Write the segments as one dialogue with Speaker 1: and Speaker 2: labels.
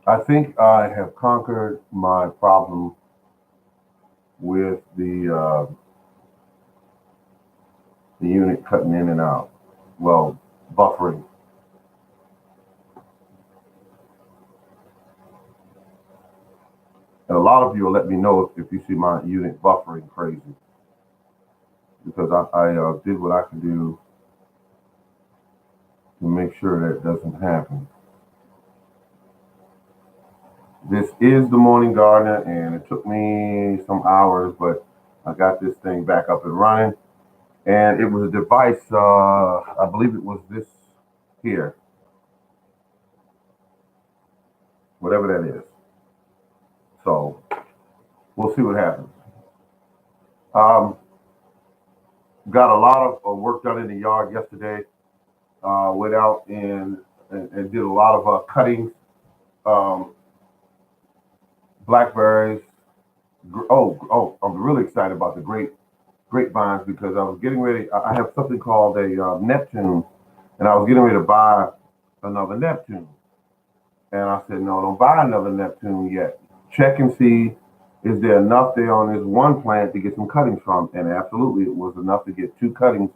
Speaker 1: I think I have conquered my problem with the unit cutting in and out. Well, buffering. And a lot of you will let me know if you see my unit buffering crazy because I did what I could do to make sure that doesn't happen. This is the Morning Gardener, and it took me some hours, but I got this thing back up and running. And it was a device, I believe it was this here, whatever that is. So we'll see what happens. Um, got a lot of work done in the yard yesterday. Went out and did a lot of cuttings, um, blackberries. I'm really excited about the grapevines because I was getting ready. I have something called a Neptune, and I was getting ready to buy another Neptune. And I said, no, don't buy another Neptune yet. Check and see is there enough there on this one plant to get some cuttings from. And absolutely, it was enough to get two cuttings.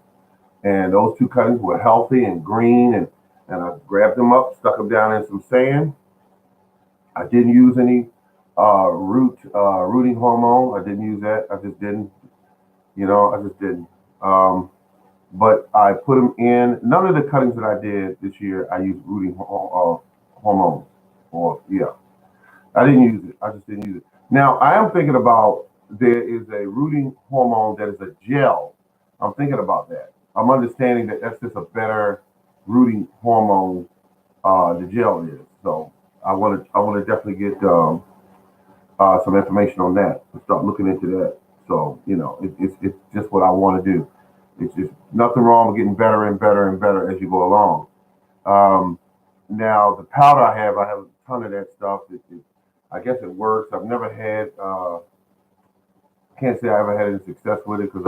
Speaker 1: And those two cuttings were healthy and green. And I grabbed them up, stuck them down in some sand. I didn't use any rooting hormone. I didn't use that. I just didn't. I just didn't. Um, but I put them in. None of the cuttings that I did this year, I used rooting hormones. Or yeah, I didn't use it. I just didn't use it. Now I am thinking about there is a rooting hormone that is a gel. I'm thinking about that. I'm understanding that that's just a better rooting hormone. The gel is. So I want to definitely get some information on that and start looking into that. So it's just what I want to do. It's just nothing wrong with getting better and better and better as you go along. Um, Now the powder I have a ton of that stuff. I guess it works. I've never had. Can't say I ever had any success with it because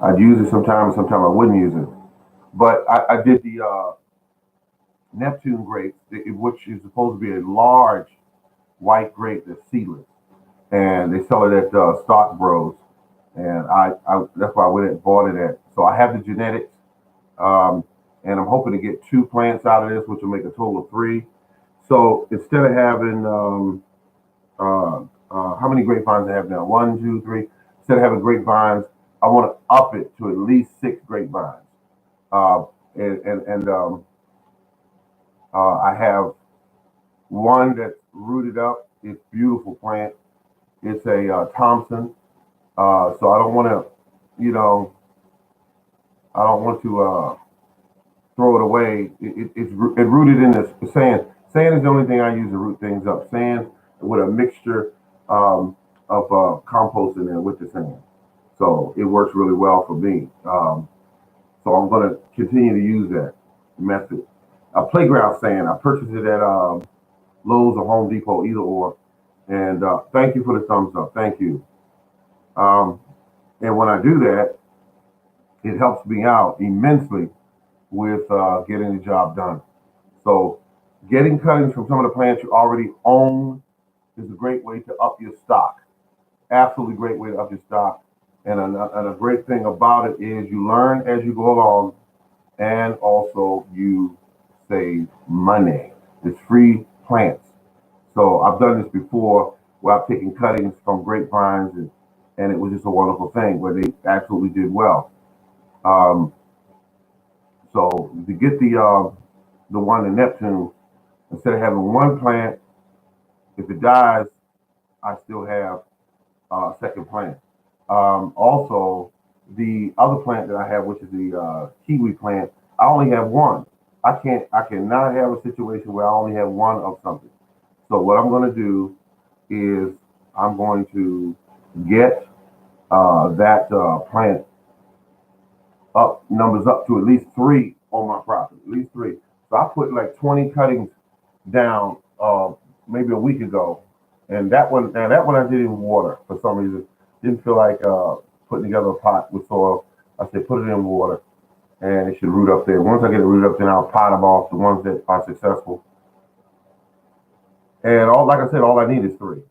Speaker 1: I'd use it sometimes. Sometimes I wouldn't use it. But I did the Neptune grapes, which is supposed to be a large white grape that's seedless, and they sell it at Stock Bros. And I that's why I went and bought it at. So I have the genetics, um, and I'm hoping to get two plants out of this, which will make a total of three. So instead of having how many grapevines I have now? One, two, three. Instead of having grapevines, I want to up it to at least six grapevines. Uh, and I have one that's rooted up. It's a beautiful plant. It's a Thompson. So you know, I don't want to throw it away. It rooted in the sand. Sand is the only thing I use to root things up. Sand with a mixture of compost in there with the sand. So it works really well for me. So I'm going to continue to use that method. Playground sand. I purchased it at Lowe's or Home Depot, either or. And thank you for the thumbs up. Thank you. Um, and when I do that, it helps me out immensely with getting the job done. So getting cuttings from some of the plants you already own is a great way to up your stock. Absolutely great way to up your stock. And a great thing about it is you learn as you go along, and also you save money. It's free plants. So I've done this before where I've taken cuttings from grapevines, and it was just a wonderful thing where they absolutely did well. Um, so to get the one in Neptune, instead of having one plant, if it dies, I still have a second plant. Also, the other plant that I have, which is the kiwi plant, I only have one. I cannot have a situation where I only have one of something. So what I'm going to do is I'm going to get that plant up numbers up to at least three on my property, at least three. So I put like 20 cuttings down maybe a week ago, and that one I didn't water for some reason. Didn't feel like putting together a pot with soil. I said put it in water, and it should root up there. Once I get it rooted up, then I'll pot them off the ones that are successful. And all, like I said, all I need is three.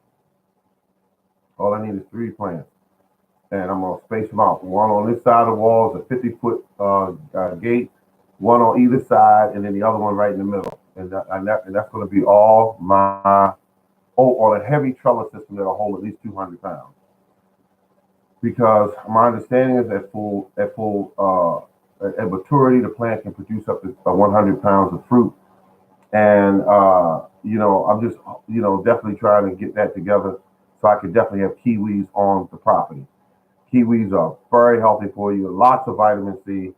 Speaker 1: All I need is three plants. And I'm gonna space them out. One on this side of the wall is a 50-foot gate, one on either side, and then the other one right in the middle. And that's gonna be all my, on a heavy trellis system that'll hold at least 200 pounds. Because my understanding is at maturity, the plant can produce up to 100 pounds of fruit. And I'm just definitely trying to get that together so I can definitely have kiwis on the property. Kiwis are very healthy for you, lots of vitamin C,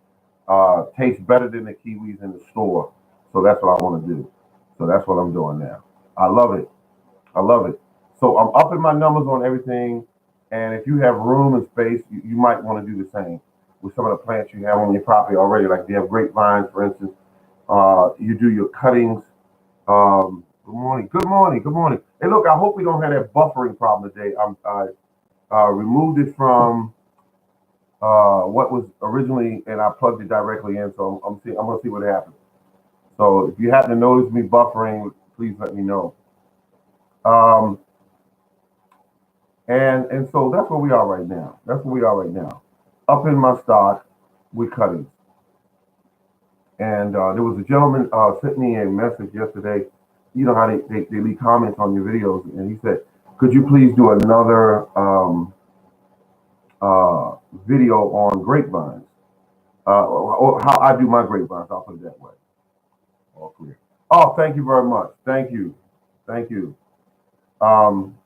Speaker 1: tastes better than the kiwis in the store. So that's what I want to do. So that's what I'm doing now. I love it. I love it. So I'm upping my numbers on everything. And if you have room and space, you might want to do the same with some of the plants you have on your property already. Like if you have grapevines, for instance, you do your cuttings. Good morning. Good morning. Good morning. Hey, look, I hope we don't have that buffering problem today. I removed it from what was originally, and I plugged it directly in. So I'm going to see what happens. So if you happen to notice me buffering, please let me know. Um, and so that's where we are right now. That's where we are right now. Up in my stock with cuttings. And there was a gentleman sent me a message yesterday. You know how they leave comments on your videos, and he said, "Could you please do another video on grapevines, or how I do my grapevines?" I'll put it that way. All clear. Oh, thank you very much. Thank you, thank you. Um,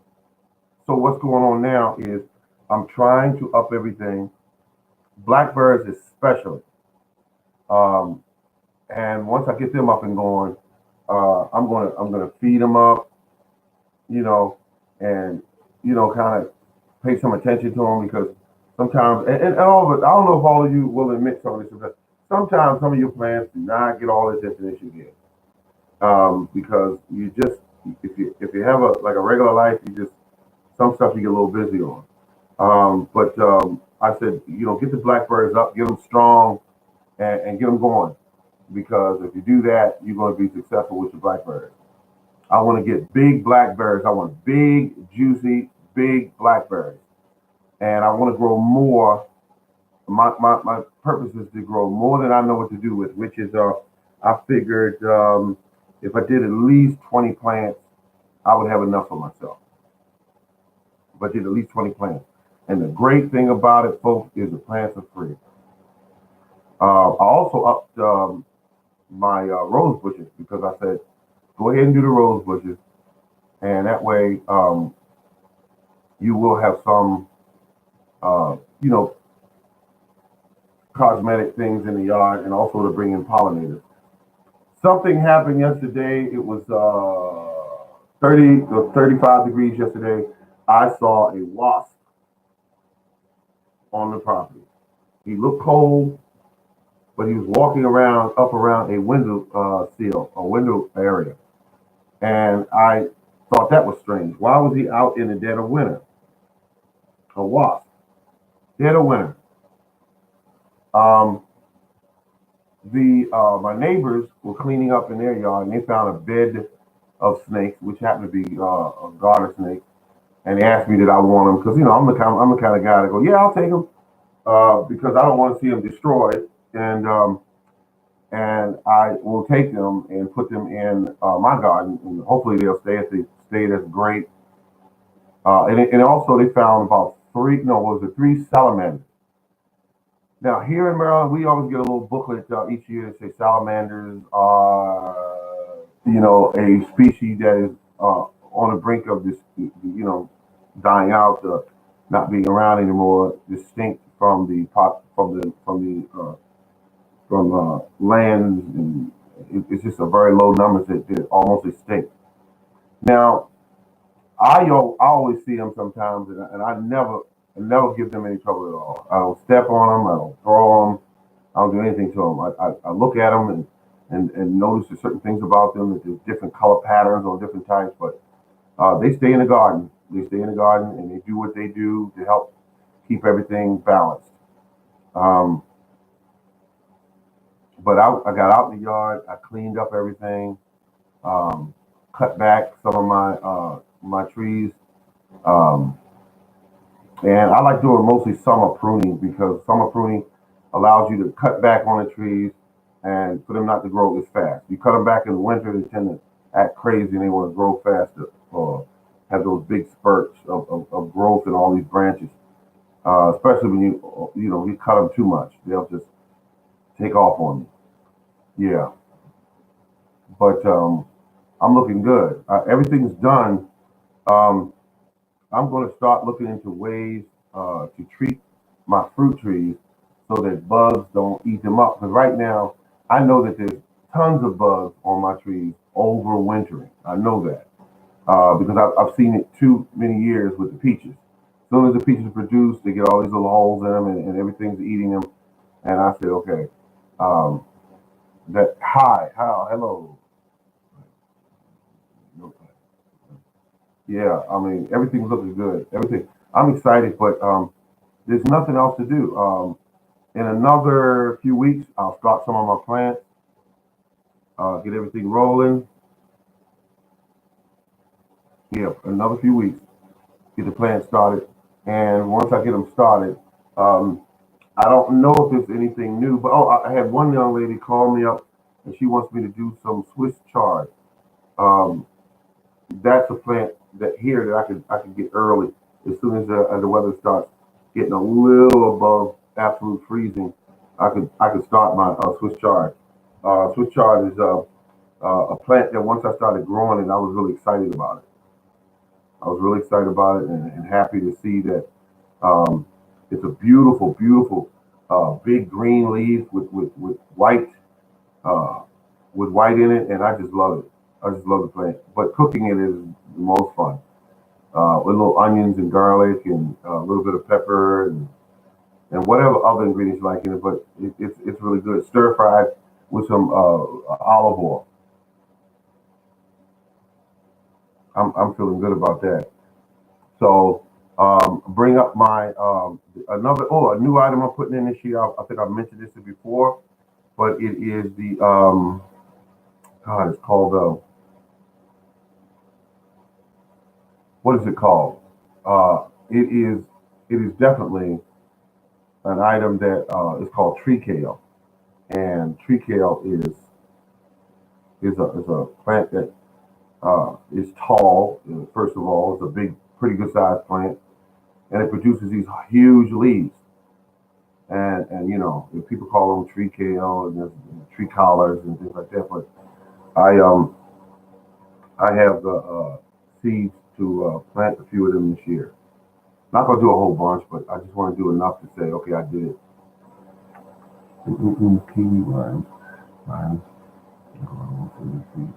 Speaker 1: so what's going on now is I'm trying to up everything. Blackberries especially. Um, and once I get them up and going, I'm gonna feed them up, you know, and kind of pay some attention to them because sometimes, and all of it, I don't know if all of you will admit some of this, but sometimes some of your plants do not get all the attention they should get. Because you just, if you have a regular life, you just, some stuff you get a little busy on. But I said, get the blackberries up, get them strong, and get them going. Because if you do that, you're going to be successful with your blackberries. I want to get big blackberries. I want big, juicy, big blackberries. And I want to grow more. My purpose is to grow more than I know what to do with, which is, I figured if I did at least 20 plants, I would have enough for myself. If I did at least 20 plants. And the great thing about it, folks, is the plants are free. I also upped my rose bushes because I said, go ahead and do the rose bushes. And that way, you will have some, uh, you know, cosmetic things in the yard and also to bring in pollinators. Something happened yesterday. It was 30 or 35 degrees yesterday. I saw a wasp on the property. He looked cold, but he was walking around up around a window sill, a window area. And I thought that was strange. Why was he out in the dead of winter? A wasp, dead of winter. Um, the My neighbors were cleaning up in their yard and they found a bed of snakes, which happened to be a garter snake. And they asked me did I want them because I'm the kind of guy that go, yeah, I'll take them because I don't want to see them destroyed. And I will take them and put them in my garden, and hopefully they'll stay if they stay. That's great. And also they found about three salamanders. Now here in Maryland, we always get a little booklet each year that says salamanders are, a species that is on the brink of this, dying out, not being around anymore, distinct from the pop, from lands, and it's just a very low numbers that almost extinct. Now, I always see them sometimes, and I never give them any trouble at all. I don't step on them. I don't throw them. I don't do anything to them. I look at them and notice there's certain things about them that there's different color patterns or different types, but they stay in the garden. They stay in the garden and they do what they do to help keep everything balanced. Um, but I got out in the yard. I cleaned up everything. Um, cut back some of my trees. Um, and I like doing mostly summer pruning because summer pruning allows you to cut back on the trees and for them not to grow as fast. You cut them back in the winter, they tend to act crazy and they want to grow faster or have those big spurts of growth in all these branches. Especially when you cut them too much, they'll just take off on you. Yeah, but I'm looking good. Everything's done. Um, I'm going to start looking into ways to treat my fruit trees so that bugs don't eat them up. Because right now, I know that there's tons of bugs on my trees overwintering. I know that because I've seen it too many years with the peaches. As soon as the peaches produce, they get all these little holes in them, and everything's eating them. And I said, okay, um, hello. Yeah, I mean, everything's looking good. Everything. I'm excited, but there's nothing else to do. In another few weeks, I'll start some of my plants, get everything rolling. Yeah, another few weeks, get the plants started. And once I get them started, um, I don't know if there's anything new, but I had one young lady call me up and she wants me to do some Swiss chard. Um, that's a plant that here that I could get early as soon as the weather starts getting a little above absolute freezing. I could start my Swiss chard. Swiss chard is a plant that once I started growing it, I was really excited about it. I was really excited about it and happy to see that it's a beautiful, beautiful big green leaves uh, with white in it, and I just love it. I just love the plant. But cooking it is the most fun. With little onions and garlic and a little bit of pepper and whatever other ingredients you like in it. But it's really good. Stir fried with some olive oil. I'm feeling good about that. So bring up my a new item I'm putting in this year. I think I've mentioned this before, but it is the God. It's called what is it called? It is definitely an item that is called tree kale, and tree kale is a plant that is tall. First of all, it's a big, pretty good sized plant, and it produces these huge leaves. And people call them tree kale and there's tree collars and things like that. But I I have the seeds to plant a few of them this year. Not gonna do a whole bunch, but I just want to do enough to say, okay, I did it. Kiwi vines, vines, grown from the seed.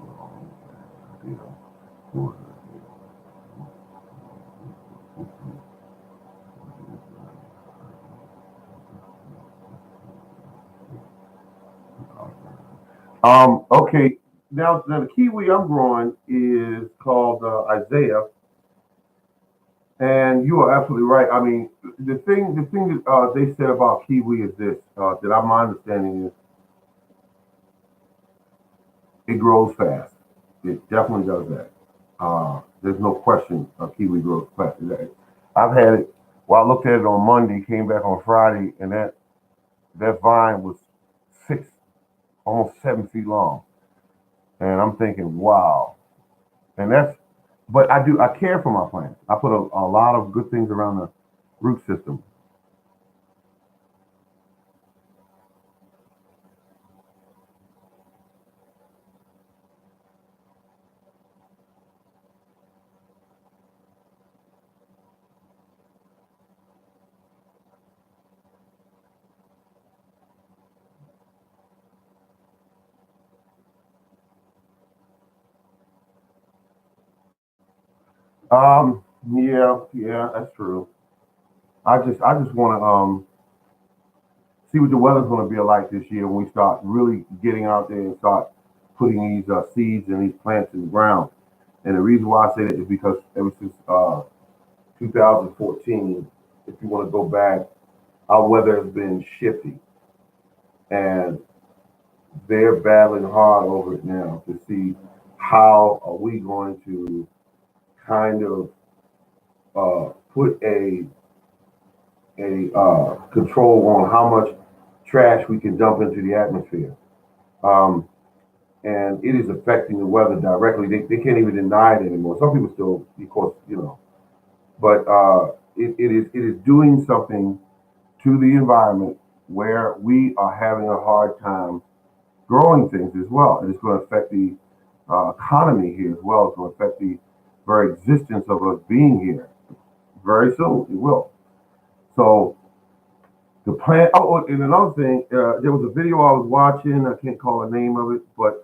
Speaker 1: Okay. Now the kiwi I'm growing is called Isaiah, and you are absolutely right. I mean, the thing that they said about kiwi is this: that my understanding is it grows fast. It definitely does that. There's no question kiwi grows fast. I've had it. Well, I looked at it on Monday, came back on Friday, and that vine was six, almost 7 feet long. And I'm thinking, wow. And but I care for my plants. I put a lot of good things around the root system. Yeah, yeah, that's true. I just want to see what the weather's going to be like this year when we start really getting out there and start putting these seeds and these plants in the ground. And the reason why I say that is because ever since 2014, if you want to go back, our weather has been shifty, and they're battling hard over it now to see how are we going to kind of put a control on how much trash we can dump into the atmosphere. Um, and it is affecting the weather directly. They can't even deny it anymore. Some people still, of course, but it is doing something to the environment where we are having a hard time growing things as well. And it's going to affect the economy here as well. It's going to affect the very existence of us being here very soon. It will. So the plant. Oh, and another thing, there was a video I was watching. I can't call the name of it, but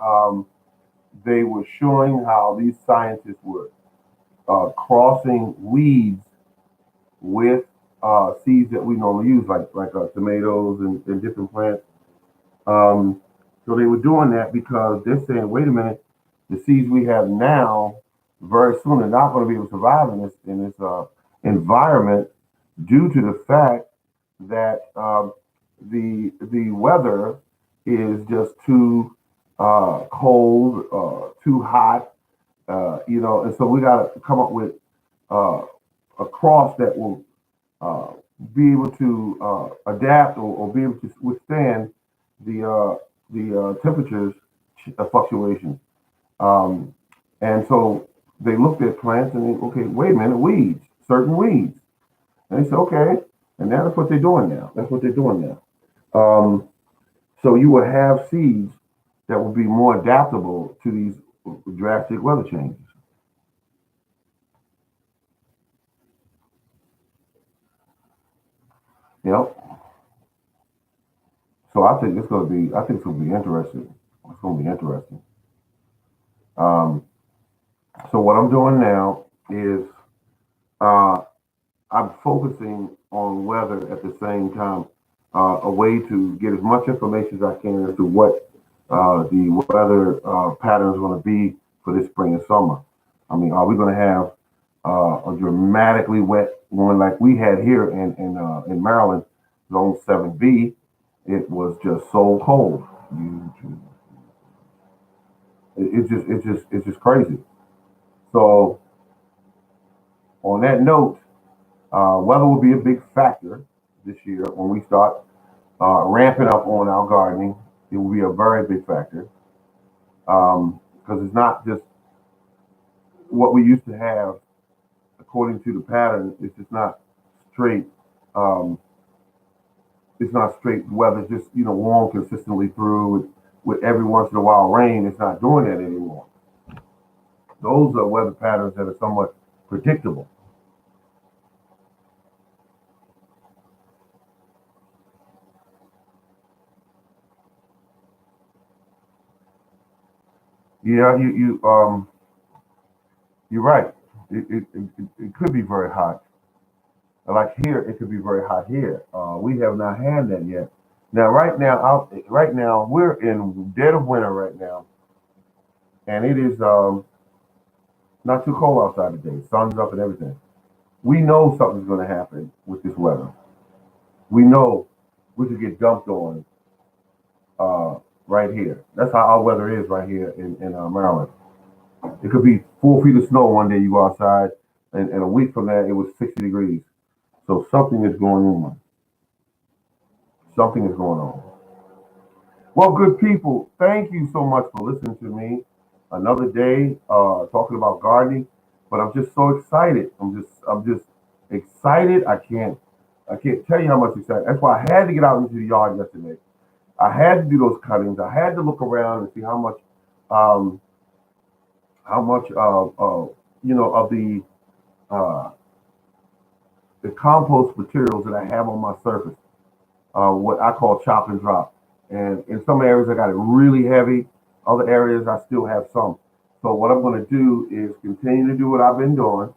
Speaker 1: they were showing how these scientists were crossing weeds with seeds that we normally use, like tomatoes and different plants. So they were doing that because they're saying, wait a minute, the seeds we have now very soon are not going to be able to survive in this environment due to the fact that the weather is just too cold, too hot, and so we got to come up with uh, a cross that will uh, be able to adapt or be able to withstand the temperatures fluctuations. Um, and so they looked at plants and they, okay, wait a minute, weeds, certain weeds. And they said, okay, and now that's what they're doing now. That's what they're doing now. Um, so you will have seeds that will be more adaptable to these drastic weather changes. Yep. So I think it's gonna be interesting. It's gonna be interesting. Um, so what I'm doing now is uh, I'm focusing on weather at the same time, a way to get as much information as I can as to what the weather pattern is going to be for this spring and summer. I mean, are we going to have a dramatically wet one like we had here in Maryland, Zone 7B? It was just so cold. It's just crazy. So on that note, weather will be a big factor this year when we start ramping up on our gardening. It will be a very big factor because it's not just what we used to have according to the pattern. It's just not straight. Um, it's not straight weather, just warm consistently through with every once in a while rain. It's not doing that anymore. Those are weather patterns that are somewhat predictable. Yeah, you're right. It could be very hot. Like here, it could be very hot here. We have not had that yet. Now, right now, we're in dead of winter right now, and it is not too cold outside today. Sun's up and everything. We know something's going to happen with this weather. We know we could get dumped on uh, right here. That's how our weather is right here in Maryland. It could be 4 feet of snow one day you go outside, and a week from that it was 60 degrees. So something is going on. Something is going on. Well, good people, thank you so much for listening to me. Another day talking about gardening, but I'm just so excited. I'm just excited. I can't tell you how much excited. That's why I had to get out into the yard yesterday. I had to do those cuttings. I had to look around and see um, how much of uh, the compost materials that I have on my surface, what I call chop and drop. And in some areas, I got it really heavy. Other areas, I still have some. So what I'm going to do is continue to do what I've been doing,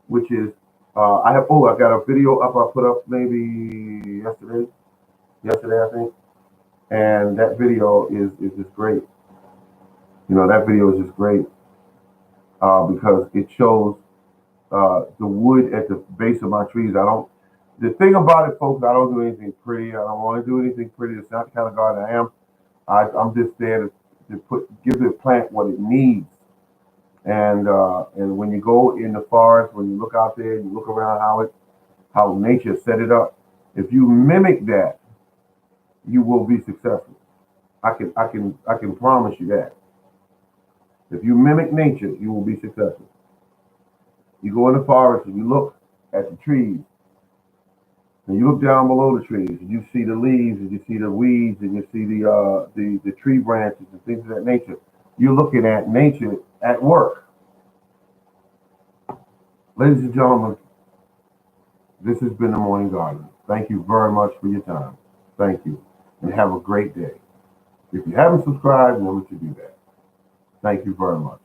Speaker 1: which is I got a video up I put up maybe yesterday I think, and that video is just great. That video is just great because it shows the wood at the base of my trees. I don't. The thing about it, folks, I don't do anything pretty. I don't want to do anything pretty. It's not the kind of garden I am. I'm just there to give the plant what it needs. And when you go in the forest, when you look out there, you look around how nature set it up. If you mimic that, you will be successful. I can promise you that. If you mimic nature, you will be successful. You go in the forest and you look at the trees, and you look down below the trees, and you see the leaves, and you see the weeds, and you see the tree branches and things of that nature. You're looking at nature at work. Ladies and gentlemen, this has been the Morning Garden. Thank you very much for your time. Thank you, and have a great day. If you haven't subscribed, remember to do that. Thank you very much.